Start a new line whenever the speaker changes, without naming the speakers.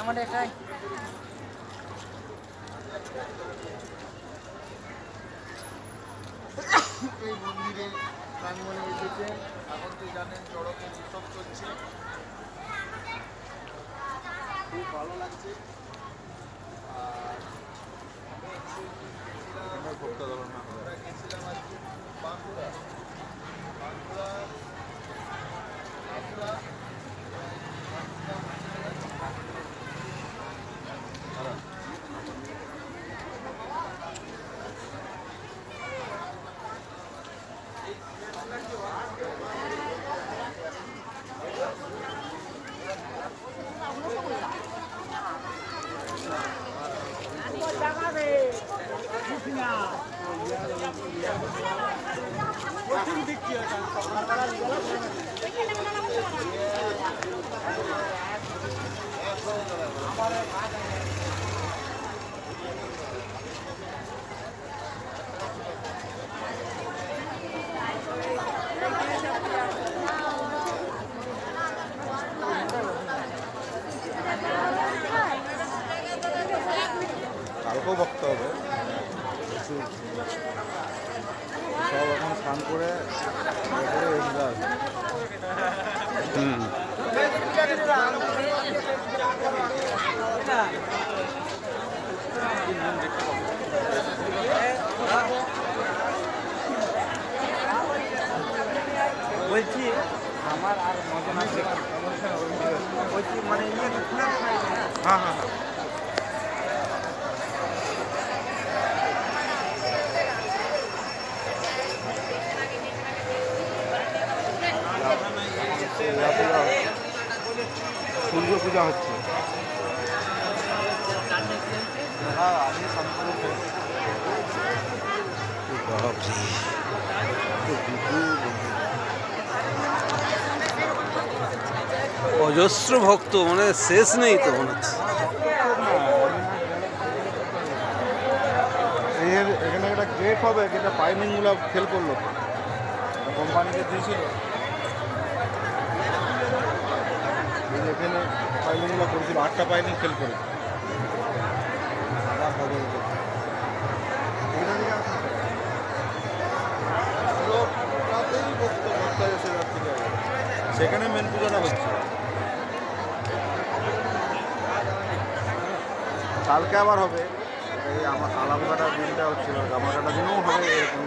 এই মন্দিরে প্রাণীমণি এসেছে। এখন তো জানেন চড়কের উৎসব চলছে, খুব ভালো লাগছে। আর আমরা গেছিলাম আর কি বাঁকুড়া, বাঁকুড়া
কালকেও বকতে হবে প্রচুর। সব এখন স্নান করে
বলছি আমার আর মজা না বলছি মানে
হ্যাঁ হ্যাঁ সূর্য পূজা হচ্ছে।
অজস্র ভক্ত, মানে শেষ নেই তো মনে হচ্ছে।
এখানে একটা গেট হবে, যেটা পাইনিংগুলো ফেল করলো তো, কোম্পানিকে দিয়েছিল। এখানে পাইনিংগুলো করেছিল, 8টা পাইনিং ফেল করে। সেখানে মেন পূজাটা হচ্ছে। কালকে আবার হবে, এই আমার আলামঘাটা দিনটা হচ্ছিল, জামাঘাটা দিনেও হবে এরকম।